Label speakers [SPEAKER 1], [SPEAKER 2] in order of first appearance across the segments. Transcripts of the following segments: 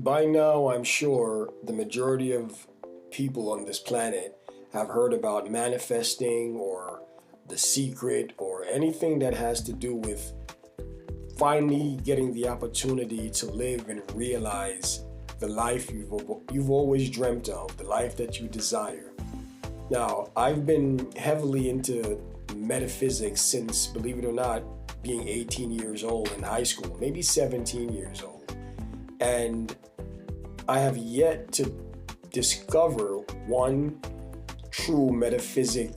[SPEAKER 1] By now, I'm sure the majority of people on this planet have heard about manifesting or the secret or anything that has to do with finally getting the opportunity to live and realize the life you've always dreamt of, the life that you desire. Now, I've been heavily into metaphysics since, believe it or not, being 18 years old in high school, maybe 17 years old. And I have yet to discover one true metaphysic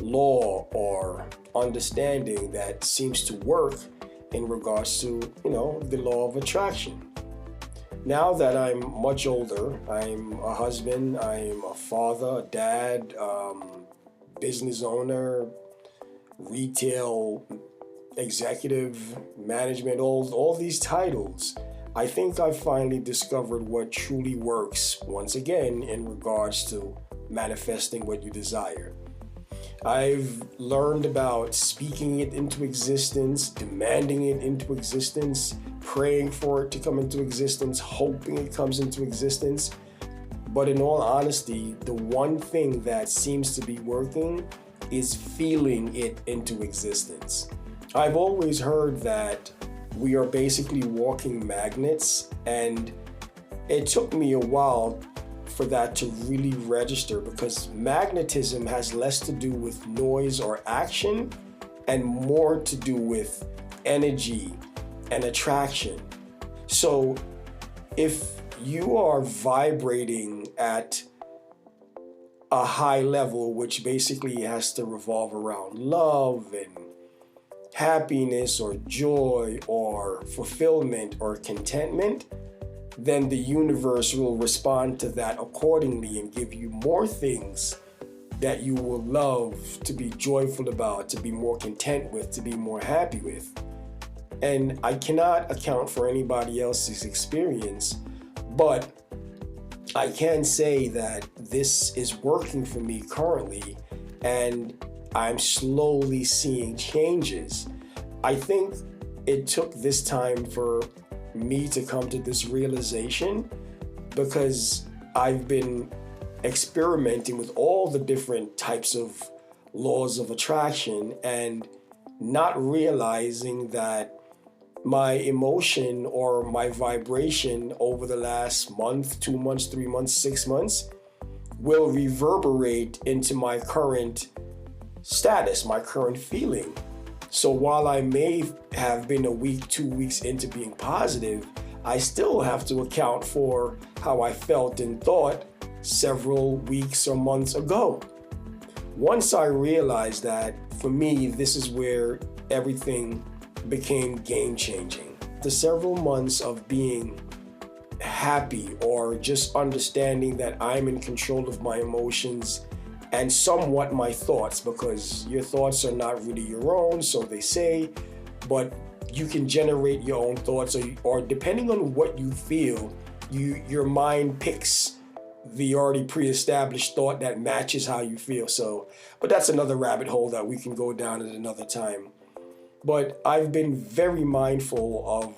[SPEAKER 1] law or understanding that seems to work in regards to, the law of attraction. Now that I'm much older, I'm a husband, I'm a father, a dad, business owner, retail executive, management, all these titles. I think I finally discovered what truly works, once again, in regards to manifesting what you desire. I've learned about speaking it into existence, demanding it into existence, praying for it to come into existence, hoping it comes into existence. But in all honesty, the one thing that seems to be working is feeling it into existence. I've always heard that we are basically walking magnets, and it took me a while for that to really register, because magnetism has less to do with noise or action and more to do with energy and attraction. So if you are vibrating at a high level, which basically has to revolve around love and happiness or joy or fulfillment or contentment, then the universe will respond to that accordingly and give you more things that you will love, to be joyful about, to be more content with, to be more happy with. And I cannot account for anybody else's experience, but I can say that this is working for me currently, and I'm slowly seeing changes. I think it took this time for me to come to this realization, because I've been experimenting with all the different types of laws of attraction and not realizing that my emotion or my vibration over the last month, 2 months, 3 months, 6 months will reverberate into my current status, my current feeling. So while I may have been a week, 2 weeks into being positive, I still have to account for how I felt and thought several weeks or months ago. Once I realized that, for me, this is where everything became game-changing. The several months of being happy or just understanding that I'm in control of my emotions and somewhat my thoughts, because your thoughts are not really your own, so they say, but you can generate your own thoughts, or depending on what you feel, your mind picks the already pre-established thought that matches how you feel. So, but that's another rabbit hole that we can go down at another time. But I've been very mindful of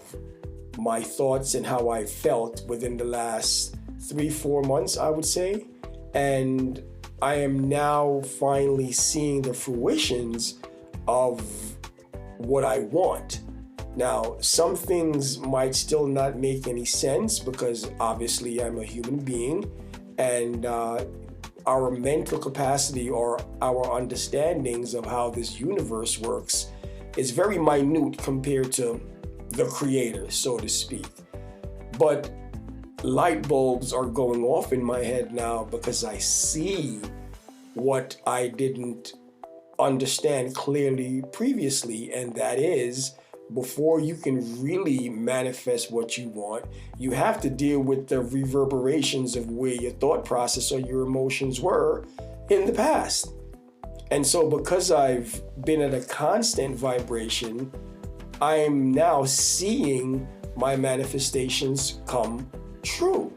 [SPEAKER 1] my thoughts and how I felt within the last 3-4 months, I would say. And I am now finally seeing the fruitions of what I want. Now, some things might still not make any sense, because obviously I'm a human being, and our mental capacity or our understandings of how this universe works is very minute compared to the creator, so to speak. But light bulbs are going off in my head now, because I see what I didn't understand clearly previously, and that is, before you can really manifest what you want, you have to deal with the reverberations of where your thought process or your emotions were in the past. And so because I've been at a constant vibration, I'm now seeing my manifestations come true.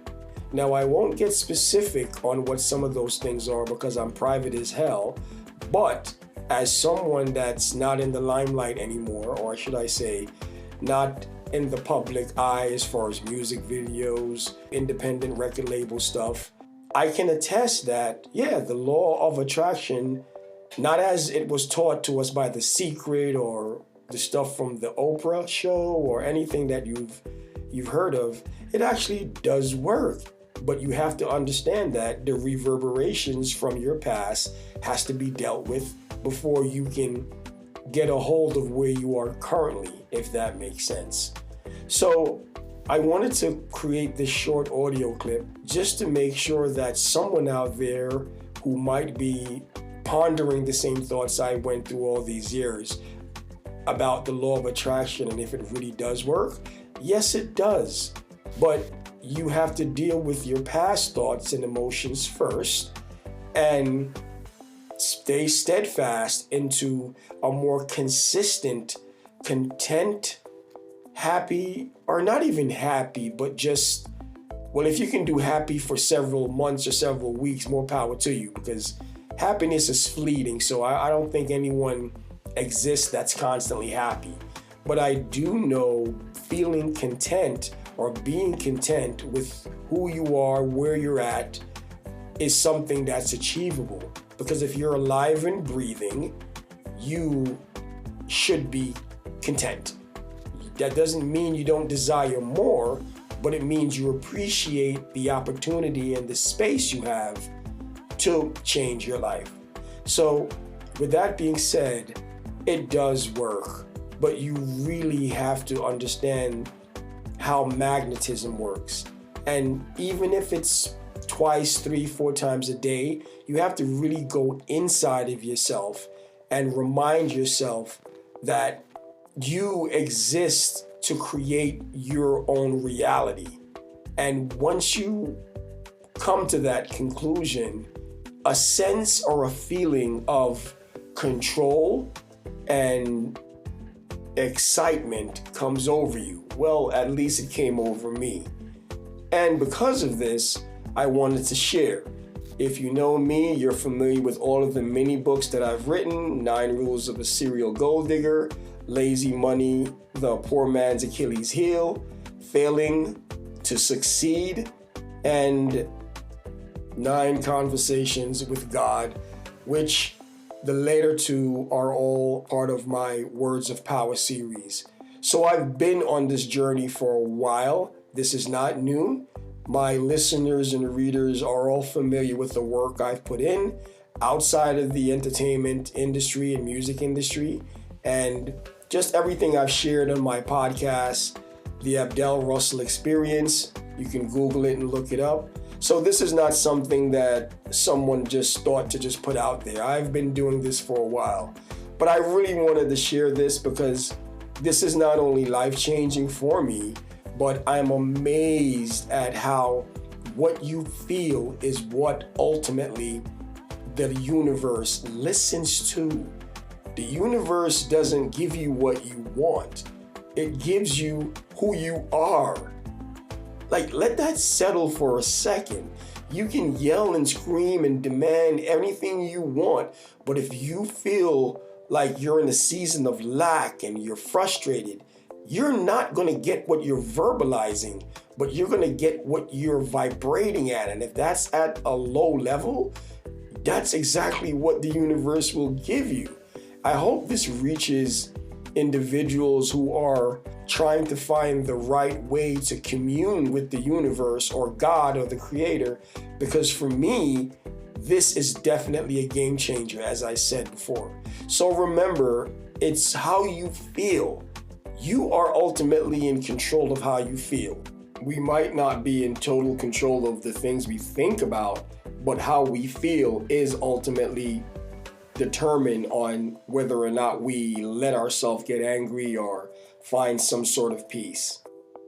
[SPEAKER 1] Now, I won't get specific on what some of those things are, because I'm private as hell, but as someone that's not in the limelight anymore, or should I say, not in the public eye as far as music videos, independent record label stuff, I can attest that, yeah, the law of attraction, not as it was taught to us by The Secret or the stuff from the Oprah show or anything that you've heard of, it actually does work. But you have to understand that the reverberations from your past has to be dealt with before you can get a hold of where you are currently, if that makes sense. So I wanted to create this short audio clip just to make sure that someone out there who might be pondering the same thoughts I went through all these years about the law of attraction and if it really does work, yes, it does. But you have to deal with your past thoughts and emotions first and stay steadfast into a more consistent, content, happy, or not even happy, but just, well, if you can do happy for several months or several weeks, more power to you, because happiness is fleeting. So I don't think anyone exists that's constantly happy. But I do know feeling content or being content with who you are, where you're at, is something that's achievable. Because if you're alive and breathing, you should be content. That doesn't mean you don't desire more, but it means you appreciate the opportunity and the space you have to change your life. So with that being said, it does work, but you really have to understand how magnetism works. And even if it's twice, 3, 4 times a day, you have to really go inside of yourself and remind yourself that you exist to create your own reality. And once you come to that conclusion, a sense or a feeling of control and excitement comes over you. Well, at least it came over me. And because of this, I wanted to share. If you know me, you're familiar with all of the mini books that I've written: 9 Rules of a Serial Gold Digger, Lazy Money, The Poor Man's Achilles Heel, Failing to Succeed, and 9 Conversations with God, which the later 2 are all part of my Words of Power series. So I've been on this journey for a while. This is not new. My listeners and readers are all familiar with the work I've put in outside of the entertainment industry and music industry, and just everything I've shared on my podcast, the Abdel Russell Experience. You can Google it and look it up. So this is not something that someone just thought to just put out there. I've been doing this for a while, but I really wanted to share this because this is not only life-changing for me, but I'm amazed at how what you feel is what ultimately the universe listens to. The universe doesn't give you what you want. It gives you who you are. Like, let that settle for a second. You can yell and scream and demand anything you want, but if you feel like you're in a season of lack and you're frustrated, you're not going to get what you're verbalizing, but you're going to get what you're vibrating at. And if that's at a low level, that's exactly what the universe will give you. I hope this reaches individuals who are trying to find the right way to commune with the universe or God or the Creator, because for me, this is definitely a game changer, as I said before. So remember, it's how you feel. You are ultimately in control of how you feel. We might not be in total control of the things we think about, but how we feel is ultimately determined on whether or not we let ourselves get angry or find some sort of peace.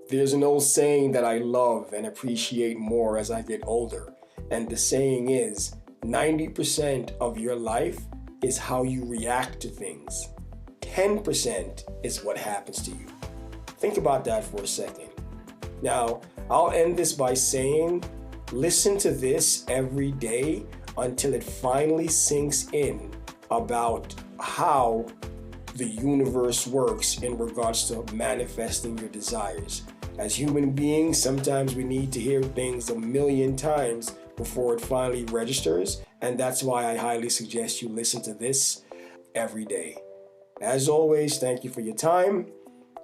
[SPEAKER 1] There's an old saying that I love and appreciate more as I get older, and the saying is, 90% of your life is how you react to things. 10% is what happens to you. Think about that for a second. Now, I'll end this by saying, listen to this every day until it finally sinks in about how the universe works in regards to manifesting your desires. As human beings, sometimes we need to hear things a million times before it finally registers, and that's why I highly suggest you listen to this every day. As always, thank you for your time.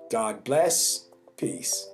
[SPEAKER 1] God bless. Peace.